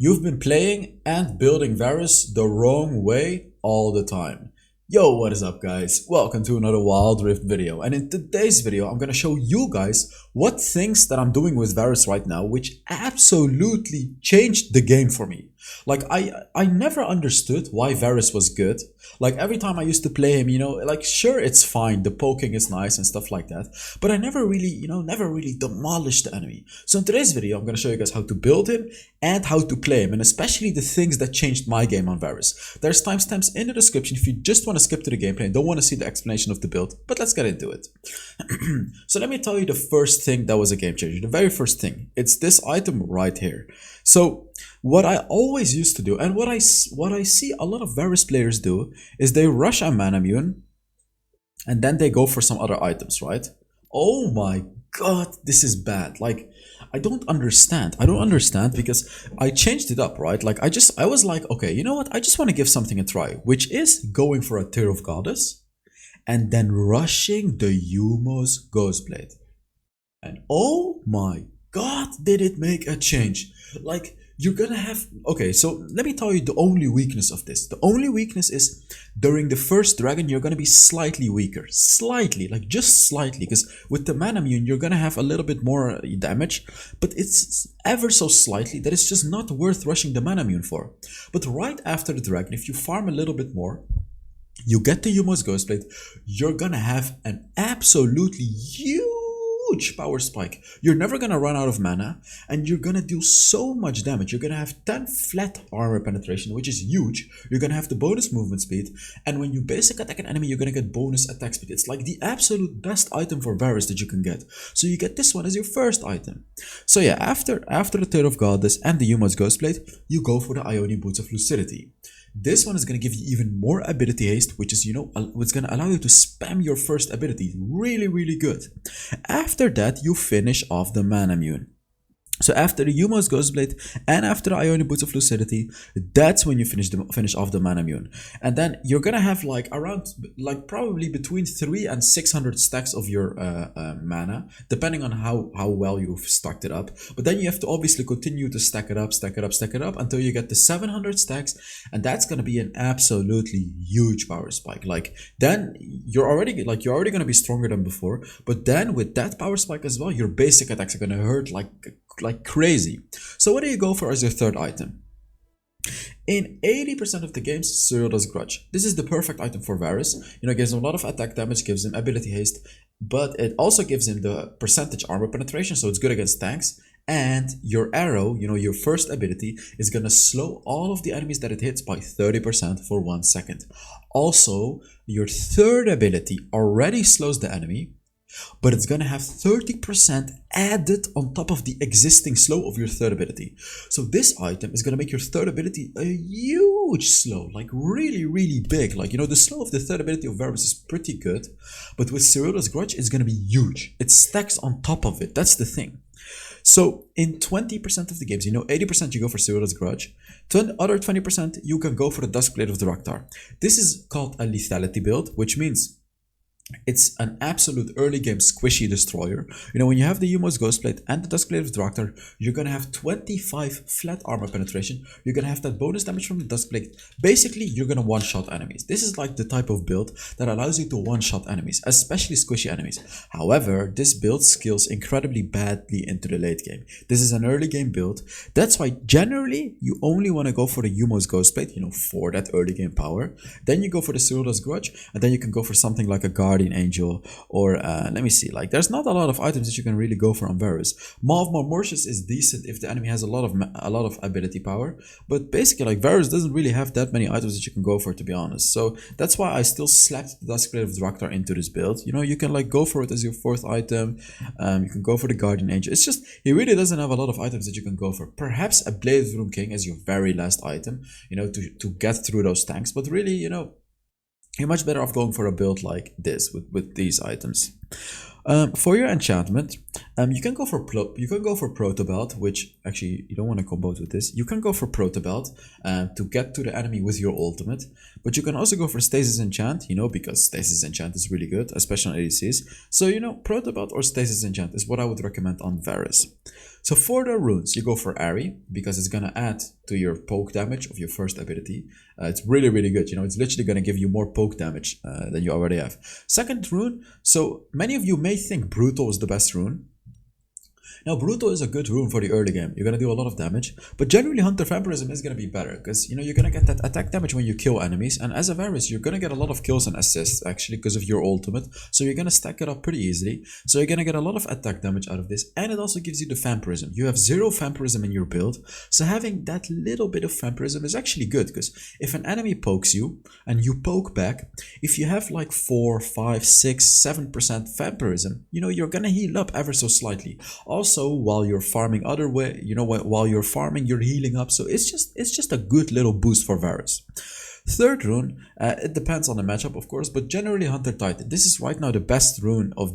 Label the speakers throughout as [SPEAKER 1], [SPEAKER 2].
[SPEAKER 1] You've been playing and building Varus the wrong way all the time. Yo, what is up guys? Welcome to another Wild Rift video, and in today's video I'm gonna show you guys what things that I'm doing with Varus right now which absolutely changed the game for me. Like I never understood why Varus was good. Like every time I used to play him, like sure it's fine, the poking is nice and stuff like that, but I never really, never really demolished the enemy. So in today's video I'm gonna show you guys how to build him and how to play him, and especially the things that changed my game on Varus. There's timestamps in the description if you just want to skip to the gameplay and don't want to see the explanation of the build, but let's get into it. So let me tell you the first thing that was a game changer, the very first thing. It's this item right here. So what I always used to do, and what I see a lot of Varus players do, is they rush a mana immune and then they go for some other items, right? Oh my god, this is bad. Like, I don't understand. I don't understand because I changed it up, right? Like, I was like, okay, you know what? I just want to give something a try, which is going for a Tear of Goddess and then rushing the Yumo's Ghostblade. And oh my god, did it make a change. Like, you're gonna have... Okay, so let me tell you the only weakness of this. The only weakness is during the first dragon, you're gonna be slightly weaker. Slightly, like just slightly. Because with the mana immune, you're gonna have a little bit more damage. But it's ever so slightly that it's just not worth rushing the mana immune for. But right after the dragon, if you farm a little bit more, you get the Yumo's Ghostblade, you're gonna have an absolutely huge power spike. You're never gonna run out of mana, and you're gonna do so much damage. You're gonna have 10 flat armor penetration, which is huge. You're gonna have the bonus movement speed, and when you basic attack an enemy, you're gonna get bonus attack speed. It's like the absolute best item for Varus that you can get. So you get this one as your first item. So yeah, after the Tear of Goddess and the Yumo's Ghostblade, you go for the Ionian Boots of Lucidity. This one is going to give you even more ability haste, which is, it's going to allow you to spam your first ability. Really, really good. After that, you finish off the mana immune. So after the Yumo's Ghostblade and after the Ionian Boots of Lucidity, that's when you finish off the mana immune. And then you're gonna have like around, like probably between 300 and 600 stacks of your mana, depending on how well you've stacked it up. But then you have to obviously continue to stack it up until you get to 700 stacks, and that's gonna be an absolutely huge power spike. Like then you're already gonna be stronger than before. But then with that power spike as well, your basic attacks are gonna hurt like crazy. So what do you go for as your third item? In 80% of the games, Cyril's Grudge. This is the perfect item for Varus. It gives him a lot of attack damage, gives him ability haste, but it also gives him the percentage armor penetration, so it's good against tanks. And your arrow, your first ability, is gonna slow all of the enemies that it hits by 30% for 1 second. Also, your third ability already slows the enemy, but it's gonna have 30% added on top of the existing slow of your third ability. So this item is gonna make your third ability a huge slow, like really, really big. Like, the slow of the third ability of Varus is pretty good, but with Cyril's Grudge, it's gonna be huge. It stacks on top of it. That's the thing. So in 20% of the games, 80% you go for Cyril's Grudge. Other 20% you can go for the Duskblade of the Raktar. This is called a lethality build, which means it's an absolute early game squishy destroyer. When you have the Yumo's Ghostblade and the Duskblade of Draktar, you're gonna have 25 flat armor penetration. You're gonna have that bonus damage from the Duskblade. Basically, you're gonna one-shot enemies. This is like the type of build that allows you to one-shot enemies, especially squishy enemies. However, this build scales incredibly badly into the late game. This is an early game build. That's why generally you only want to go for the Yumo's Ghostblade, for that early game power. Then you go for the Cyril's Grudge, and then you can go for something like a Guardian Angel, or let me see, like there's not a lot of items that you can really go for on Varus. Maw of Mormortius is decent if the enemy has a lot of ability power, but basically like Varus doesn't really have that many items that you can go for, to be honest. So that's why I still slapped the Duskblade of Draktar into this build. You can like go for it as your fourth item. You can go for the Guardian Angel. It's just he really doesn't have a lot of items that you can go for. Perhaps a Blade of Room King as your very last item, to get through those tanks, but really, you're much better off going for a build like this with these items. For your enchantment, you can go for Protobelt, which actually you don't want to combo with this. You can go for Protobelt to get to the enemy with your ultimate, but you can also go for Stasis Enchant, because Stasis Enchant is really good, especially on ADCs. So Protobelt or Stasis Enchant is what I would recommend on Varus. So for the runes, you go for Ari, because it's gonna add to your poke damage of your first ability. It's really, really good. It's literally gonna give you more poke damage than you already have. Second rune, so many of you may think Brutal is the best rune. Now, Brutal is a good rune for the early game. You're going to do a lot of damage. But generally, Hunter Vampirism is going to be better. Because, you're going to get that attack damage when you kill enemies. And as a Varus, you're going to get a lot of kills and assists, actually, because of your ultimate. So you're going to stack it up pretty easily. So you're going to get a lot of attack damage out of this. And it also gives you the Vampirism. You have 0 Vampirism in your build. So having that little bit of Vampirism is actually good. Because if an enemy pokes you, and you poke back, if you have like 4, 5, 6, 7% Vampirism, you're going to heal up ever so slightly. Also, while you're farming while you're farming, you're healing up. So it's just a good little boost for Varus. Third rune, it depends on the matchup, of course, but generally Hunter Titan. This is right now the best rune of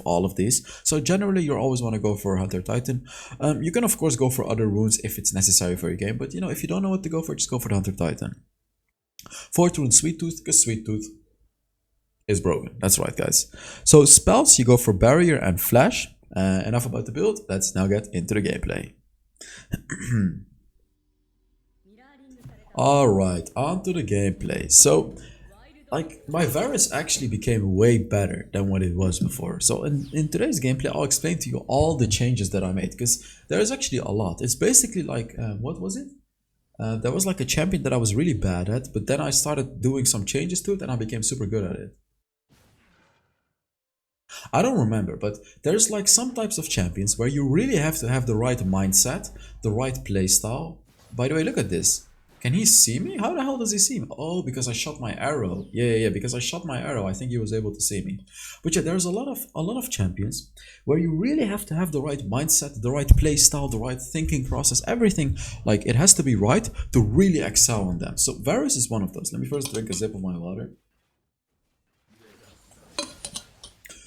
[SPEAKER 1] all of these. So generally you always want to go for Hunter Titan. You can of course go for other runes if it's necessary for your game, but if you don't know what to go for, just go for the Hunter Titan. Fourth rune, Sweet Tooth, because Sweet Tooth is broken. That's right, guys. So spells, you go for Barrier and Flash. Enough about the build, let's now get into the gameplay. Alright, on to the gameplay. So, my Varus actually became way better than what it was before. So in today's gameplay, I'll explain to you all the changes that I made, because there's actually a lot. It's basically like, what was it? There was like a champion that I was really bad at, but then I started doing some changes to it and I became super good at it. I don't remember, but there's like some types of champions where you really have to have the right mindset, the right playstyle. By the way, look at this. Can he see me? How the hell does he see me? Oh, because I shot my arrow. Yeah, because I shot my arrow, I think he was able to see me. But yeah, there's a lot of champions where you really have to have the right mindset, the right playstyle, the right thinking process, everything. Like, it has to be right to really excel on them. So Varus is one of those. Let me first drink a sip of my water.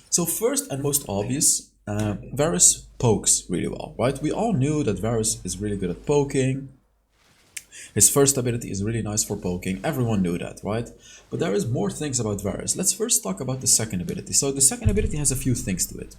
[SPEAKER 1] So first and most obvious, Varus pokes really well, right? We all knew that Varus is really good at poking. His first ability is really nice for poking. Everyone knew that, right? But there is more things about Varus. Let's first talk about the second ability. So the second ability has a few things to it.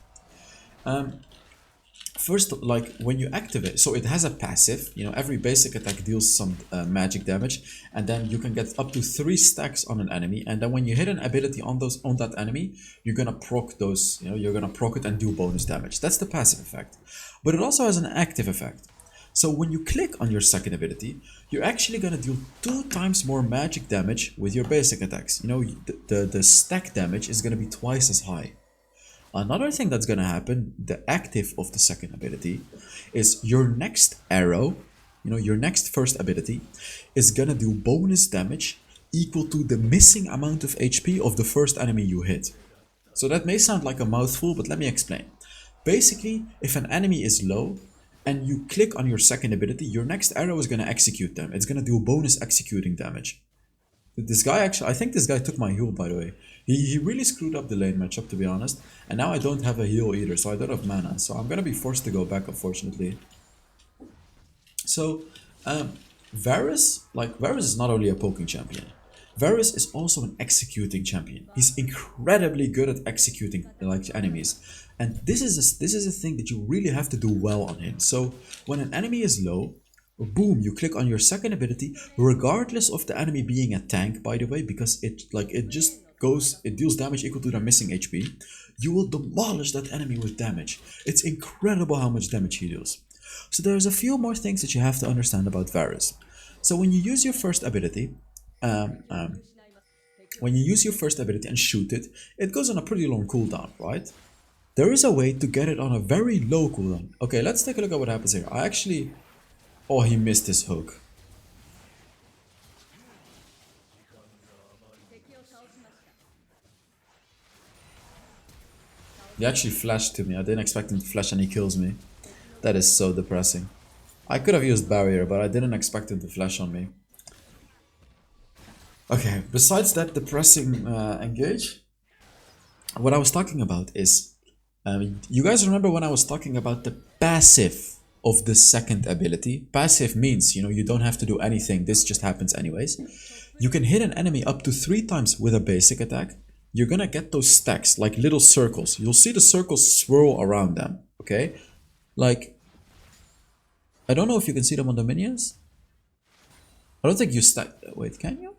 [SPEAKER 1] First, like when you activate, so it has a passive, every basic attack deals some magic damage, and then you can get up to 3 stacks on an enemy, and then when you hit an ability on that enemy, you're gonna proc those, you're gonna proc it and do bonus damage. That's the passive effect. But it also has an active effect. So when you click on your second ability, you're actually gonna deal 2 times more magic damage with your basic attacks. The stack damage is gonna be twice as high. Another thing that's gonna happen, the active of the second ability, is your next arrow, your next first ability, is gonna do bonus damage equal to the missing amount of HP of the first enemy you hit. So that may sound like a mouthful, but let me explain. Basically, if an enemy is low, and you click on your second ability, your next arrow is gonna execute them. It's gonna do bonus executing damage. This guy actually, I think this guy took my heal, by the way. He really screwed up the lane matchup, to be honest. And now I don't have a heal either, so I don't have mana. So I'm gonna be forced to go back, unfortunately. So, Varus is not only a poking champion. Varus is also an executing champion. He's incredibly good at executing enemies. And this is a thing that you really have to do well on him. So when an enemy is low, boom, you click on your second ability, regardless of the enemy being a tank, by the way, because it deals damage equal to their missing HP. You will demolish that enemy with damage. It's incredible how much damage he deals. So there's a few more things that you have to understand about Varus. So when you use your first ability, and shoot it, it goes on a pretty long cooldown, right? There is a way to get it on a very low cooldown. Okay, let's take a look at what happens here. Oh, he missed his hook. He actually flashed to me. I didn't expect him to flash and he kills me. That is so depressing. I could have used barrier, but I didn't expect him to flash on me. Okay, besides that depressing engage, what I was talking about is, you guys remember when I was talking about the passive of the second ability? Passive means, you don't have to do anything. This just happens anyways. You can hit an enemy up to 3 times with a basic attack. You're gonna get those stacks, like little circles. You'll see the circles swirl around them, okay? Like, I don't know if you can see them on the minions. I don't think you stack. Wait, can you?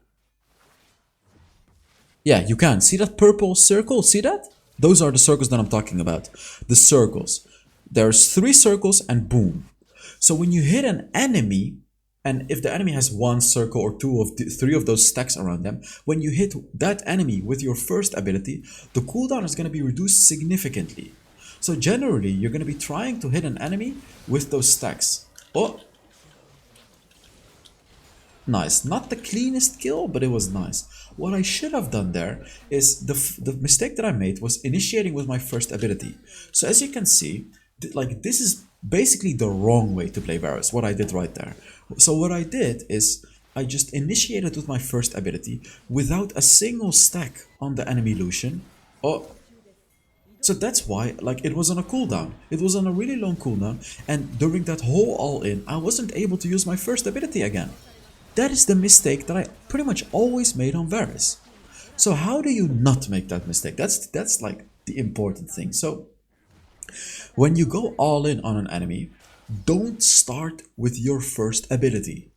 [SPEAKER 1] Yeah, you can. See that purple circle? See that? Those are the circles that I'm talking about. The circles. There's 3 circles and boom. So when you hit an enemy, and if the enemy has 1 circle or 3 of those stacks around them, when you hit that enemy with your first ability, the cooldown is going to be reduced significantly. So generally, you're going to be trying to hit an enemy with those stacks. Oh, nice. Not the cleanest kill, but it was nice. What I should have done there is the mistake that I made was initiating with my first ability. So as you can see, like this is basically the wrong way to play Varus, what I did right there. So what I did is I just initiated with my first ability without a single stack on the enemy Lucian. Oh, so that's why, like, it was on a cooldown. It was on a really long cooldown, and during that whole all-in, I wasn't able to use my first ability again. That is the mistake that I pretty much always made on Varus. So how do you not make that mistake? That's like the important thing. So when you go all in on an enemy, don't start with your first ability.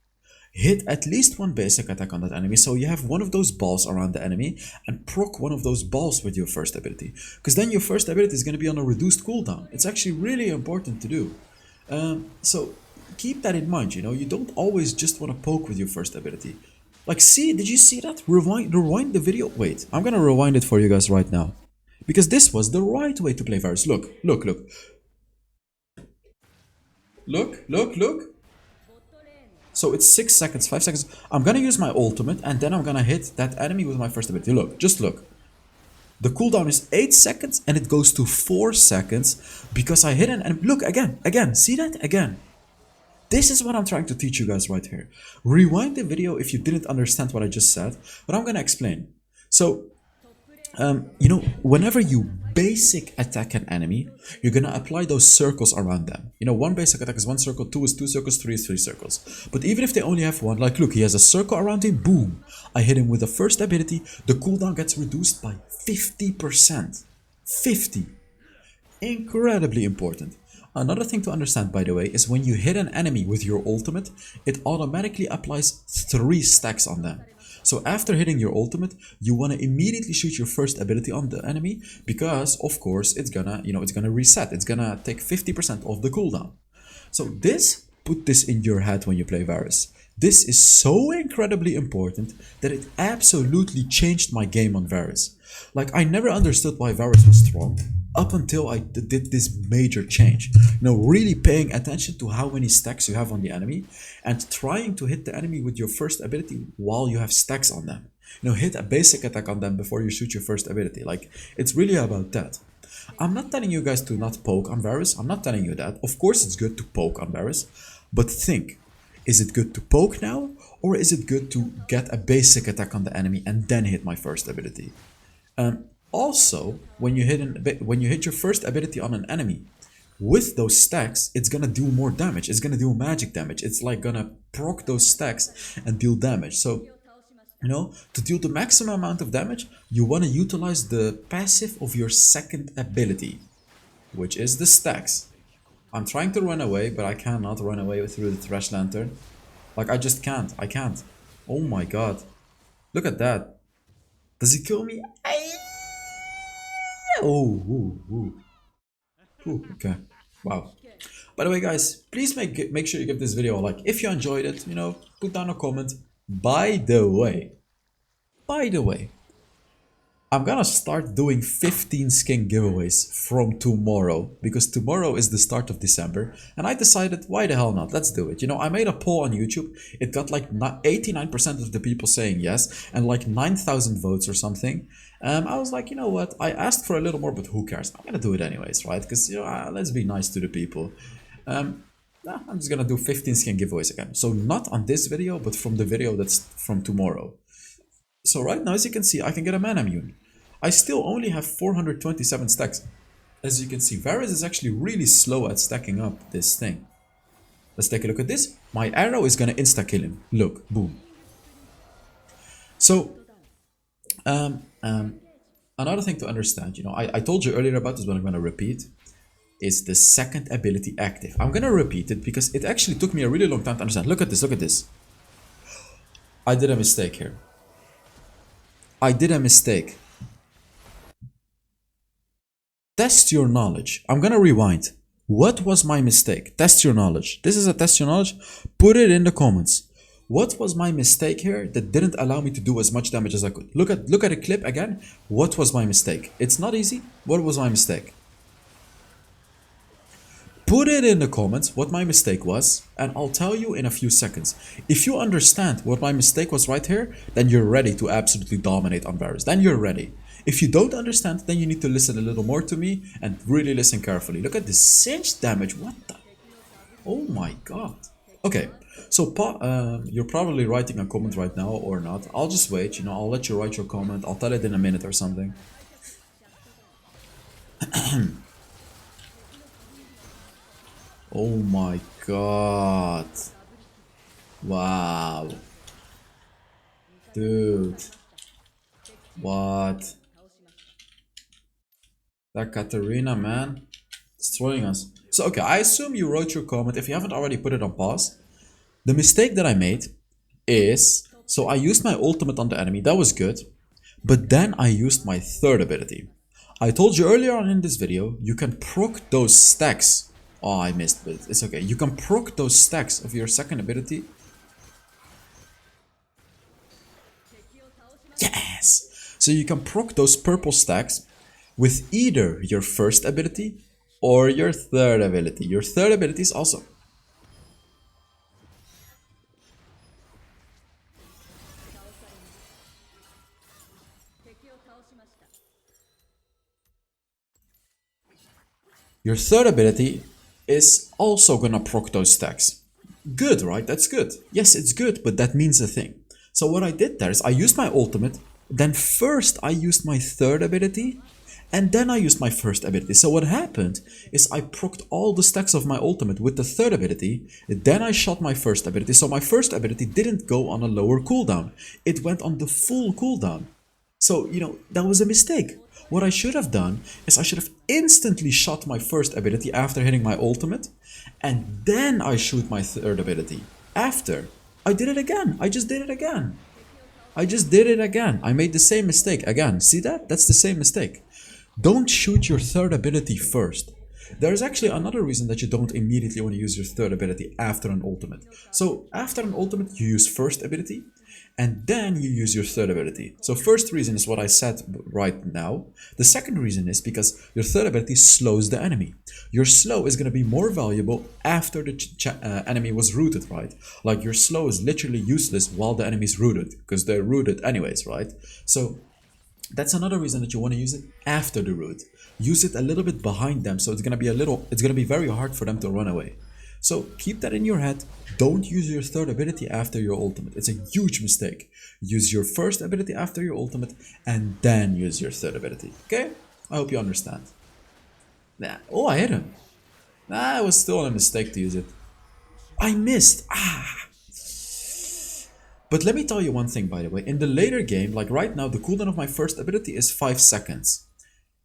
[SPEAKER 1] Hit at least 1 basic attack on that enemy, so you have one of those balls around the enemy, and proc one of those balls with your first ability. Because then your first ability is going to be on a reduced cooldown. It's actually really important to do. So keep that in mind, you don't always just want to poke with your first ability. Like, see, did you see that? Rewind the video. Wait, I'm going to rewind it for you guys right now. Because this was the right way to play Varus. Look, look, look. Look, look, look. So it's 6 seconds, 5 seconds. I'm gonna use my ultimate and then I'm gonna hit that enemy with my first ability. Look, just look. The cooldown is 8 seconds and it goes to 4 seconds because I hit an enemy. Look, again, see that? Again. This is what I'm trying to teach you guys right here. Rewind the video if you didn't understand what I just said, but I'm gonna explain. So, whenever you basic attack an enemy, you're gonna apply those circles around them. 1 basic attack is 1 circle, 2 is 2 circles, 3 is 3 circles. But even if they only have 1, like look, he has a circle around him, boom. I hit him with the first ability, the cooldown gets reduced by 50%. 50. Incredibly important. Another thing to understand, by the way, is when you hit an enemy with your ultimate, it automatically applies 3 stacks on them. So after hitting your ultimate, you want to immediately shoot your first ability on the enemy because, of course, it's gonna reset. It's gonna take 50% of the cooldown. So put this in your head when you play Varus. This is so incredibly important that it absolutely changed my game on Varus. Like, I never understood why Varus was strong up until I did this major change. Really paying attention to how many stacks you have on the enemy and trying to hit the enemy with your first ability while you have stacks on them. Hit a basic attack on them before you shoot your first ability. Like, it's really about that. I'm not telling you guys to not poke on Varus. I'm not telling you that. Of course it's good to poke on Varus, but think, is it good to poke now, or is it good to get a basic attack on the enemy and then hit my first ability? Also, when you hit your first ability on an enemy, with those stacks, it's gonna do more damage. It's gonna do magic damage. It's like gonna proc those stacks and deal damage. So, to deal the maximum amount of damage, you want to utilize the passive of your second ability, which is the stacks. I'm trying to run away, but I cannot run away through the Thresh Lantern. Like, I just can't. I can't. Oh my god. Look at that. Does he kill me? Oh, okay. Wow. By the way, guys, please make sure you give this video a like. If you enjoyed it, put down a comment. By the way, I'm gonna start doing 15 skin giveaways from tomorrow, because tomorrow is the start of December, and I decided, why the hell not? Let's do it. I made a poll on YouTube. It got like 89% of the people saying yes, and like 9,000 votes or something. I was like, you know what? I asked for a little more, but who cares? I'm gonna do it anyways, right? Because let's be nice to the people. I'm just gonna do 15 skin giveaways again. So not on this video, but from the video that's from tomorrow. So right now, as you can see, I can get a mana immune. I still only have 427 stacks. As you can see, Varus is actually really slow at stacking up this thing. Let's take a look at this. My arrow is gonna insta-kill him. Look, boom. So, another thing to understand, I told you earlier about this, but I'm gonna repeat, is the second ability active. I'm gonna repeat it because it actually took me a really long time to understand. Look at this, look at this. I did a mistake here. I did a mistake. Test your knowledge. I'm gonna rewind. What was my mistake? Test your knowledge. This is a test your knowledge. Put it in the comments. What was my mistake here that didn't allow me to do as much damage as I could? Look at a clip again. What was my mistake? It's not easy. What was my mistake? Put it in the comments what my mistake was, and I'll tell you in a few seconds. If you understand what my mistake was right here, then you're ready to absolutely dominate on Varus. Then you're ready. If you don't understand, then you need to listen a little more to me and really listen carefully. Look at the cinch damage. What the? Oh my god. Okay, so you're probably writing a comment right now or not. I'll just wait, I'll let you write your comment. I'll tell it in a minute or something. Oh my god. Wow. Dude. What? That Katarina, man. Destroying us. So, okay, I assume you wrote your comment. If you haven't already, put it on pause. The mistake that I made is... So, I used my ultimate on the enemy. That was good. But then I used my third ability. I told you earlier on in this video, you can proc those stacks. Oh, I missed, but it's okay. You can proc those stacks of your second ability. Yes! So you can proc those purple stacks with either your first ability or your third ability. Your third ability is awesome. Your third ability is also gonna proc those stacks. Good, right? That's good. Yes, it's good, but that means a thing. So what I did there is I used my ultimate, then first I used my third ability, and then I used my first ability. So what happened is I procced all the stacks of my ultimate with the third ability, then I shot my first ability. So my first ability didn't go on a lower cooldown. It went on the full cooldown. So, that was a mistake. What I should have done is I should have instantly shot my first ability after hitting my ultimate, and then I shoot my third ability. After. I did it again. I just did it again. I made the same mistake again. See that? That's the same mistake. Don't shoot your third ability first. There's actually another reason that you don't immediately want to use your third ability after an ultimate. So after an ultimate, you use first ability, and then you use your third ability. So first reason is what I said right now. The second reason is because your third ability slows the enemy. Your slow is going to be more valuable after the enemy was rooted, right? Like your slow is literally useless while the enemy is rooted, because they're rooted anyways, right? So that's another reason that you want to use it after the root. Use it a little bit behind them, so it's going to be very hard for them to run away. So keep that in your head. Don't use your third ability after your ultimate. It's a huge mistake. Use your first ability after your ultimate, and then use your third ability. Okay? I hope you understand. Nah. Oh, I hit him. Nah, it was still a mistake to use it. I missed. But let me tell you one thing, by the way. In the later game, like right now, the cooldown of my first ability is 5 seconds.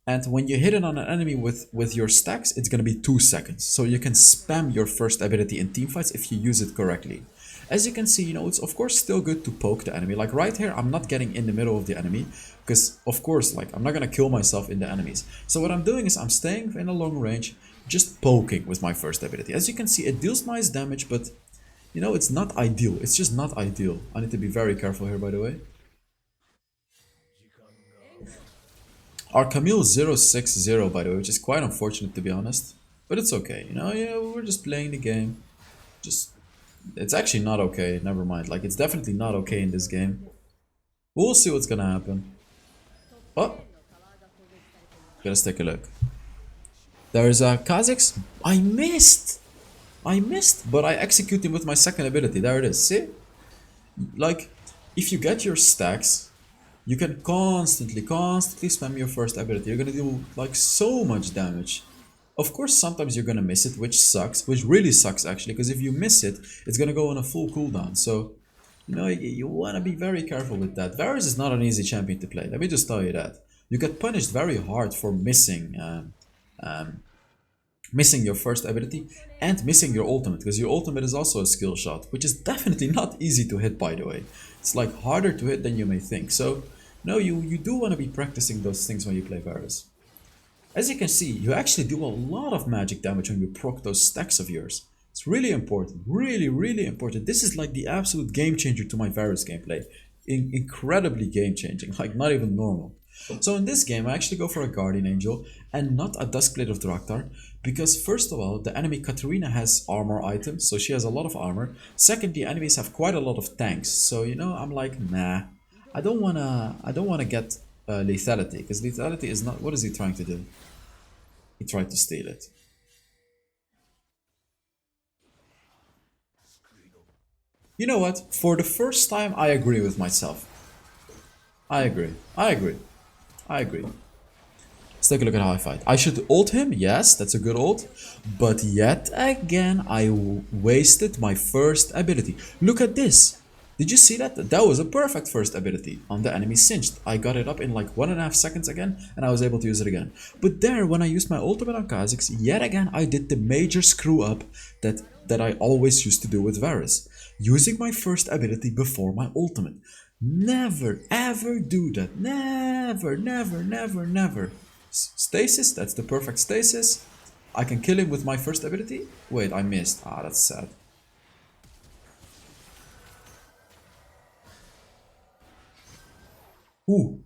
[SPEAKER 1] And when you hit it on an enemy with your stacks, it's going to be 2 seconds. So you can spam your first ability in teamfights if you use it correctly. As you can see, it's of course still good to poke the enemy. Like right here, I'm not getting in the middle of the enemy. Because of course, I'm not going to kill myself in the enemies. So what I'm doing is I'm staying in a long range, just poking with my first ability. As you can see, it deals nice damage, but it's not ideal. It's just not ideal. I need to be very careful here, by the way. Our Camille 060, by the way, which is quite unfortunate to be honest. But it's okay, we're just playing the game. It's actually not okay, never mind. It's definitely not okay in this game. We'll see what's gonna happen. Oh! Let's take a look. There's a Kha'Zix. I missed! But I execute him with my second ability. There it is, see? If you get your stacks, you can constantly spam your first ability. You're gonna do like so much damage. Of course, sometimes you're gonna miss it, which sucks, which really sucks actually, because if you miss it, it's gonna go on a full cooldown. So, you know, you wanna be very careful with that. Varus is not an easy champion to play. Let me just tell you that. You get punished very hard for missing your first ability and missing your ultimate, because your ultimate is also a skill shot, which is definitely not easy to hit, by the way. It's like harder to hit than you may think. So, no, you do want to be practicing those things when you play Varus. As you can see, you actually do a lot of magic damage when you proc those stacks of yours. It's really important, really important. This is like the absolute game changer to my Varus gameplay. Incredibly game changing, like not even normal. So in this game, I actually go for a Guardian Angel and not a Duskblade of Draktar, because first of all, the enemy Katarina has armor items, so she has a lot of armor. Secondly, enemies have quite a lot of tanks, so you know, I'm like, nah, I don't wanna get lethality, because lethality is not. What is he trying to do? He tried to steal it. You know what? For the first time, I agree with myself. I agree. I agree. I agree. Let's take a look at how I fight. I should ult him, yes, that's a good ult. But yet again, I wasted my first ability. Look at this. Did you see that? That was a perfect first ability on the enemy Singed. I got it up in like 1.5 seconds again, and I was able to use it again. But there, when I used my ultimate on Kha'Zix, yet again, I did the major screw up that I always used to do with Varus. Using my first ability before my ultimate. Never, ever do that. Never, never. Stasis, that's the perfect stasis. I can kill him with my first ability. Wait, I missed. Ah, that's sad. Ooh.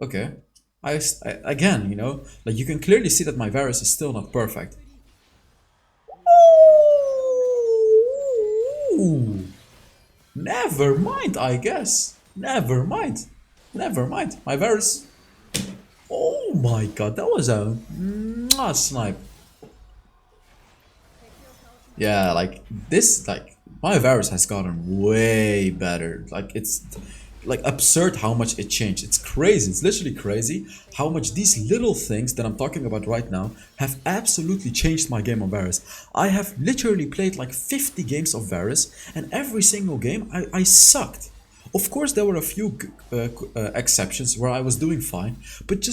[SPEAKER 1] Okay. Again, you know, like you can clearly see that my Varus is still not perfect. Ooh. Never mind, I guess. Never mind. Never mind. My Varus. Oh my god, that was a snipe. Yeah, like this, like my Varus has gotten way better. Like it's like absurd how much it changed. It's crazy. It's literally crazy how much these little things that I'm talking about right now have absolutely changed my game on Varus. I have literally played like 50 games of Varus, and every single game I sucked. Of course, there were a few exceptions where I was doing fine, but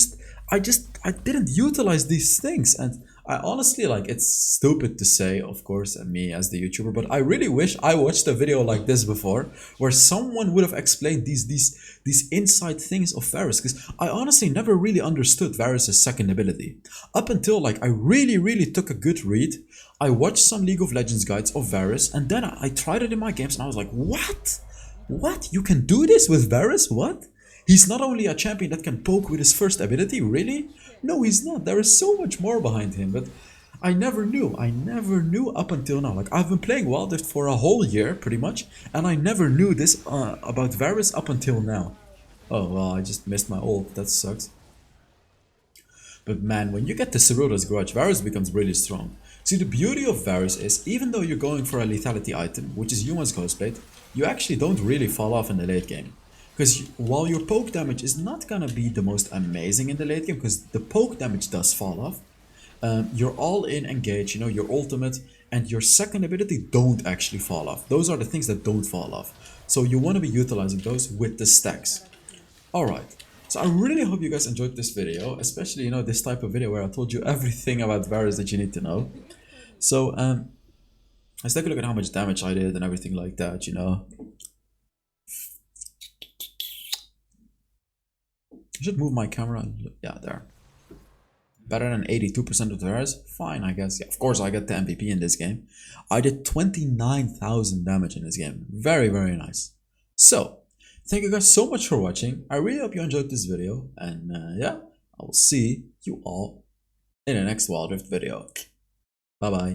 [SPEAKER 1] I didn't utilize these things, and I honestly, like, it's stupid to say, of course, and me as the YouTuber, but I really wish I watched a video like this before, where someone would have explained these inside things of Varus, because I honestly never really understood Varus' second ability. Up until, like, I really took a good read, I watched some League of Legends guides of Varus, and then I tried it in my games, and I was like, what? What? You can do this with Varus? What? He's not only a champion that can poke with his first ability, really? No, he's not. There is so much more behind him, but I never knew. I never knew up until now. Like, I've been playing Wild Rift for a whole year, pretty much, and I never knew this about Varus up until now. Oh, well, I just missed my ult. That sucks. But man, when you get the Ceruta's Grudge, Varus becomes really strong. See, the beauty of Varus is, even though you're going for a lethality item, which is Human's Ghostblade, you actually don't really fall off in the late game. Because while your poke damage is not gonna be the most amazing in the late game, because the poke damage does fall off, your all-in engage, you know, your ultimate, and your second ability don't actually fall off. Those are the things that don't fall off. So you want to be utilizing those with the stacks. Alright, so I really hope you guys enjoyed this video, especially, you know, this type of video where I told you everything about Varus that you need to know. So, let's take a look at how much damage I did and everything like that, you know. I should move my camera. Yeah, there. Better than 82% of the Varus? Fine, I guess. Yeah, of course, I got the MVP in this game. I did 29,000 damage in this game. Very nice. So, thank you guys so much for watching. I really hope you enjoyed this video. And yeah, I will see you all in the next Wild Rift video. Bye-bye.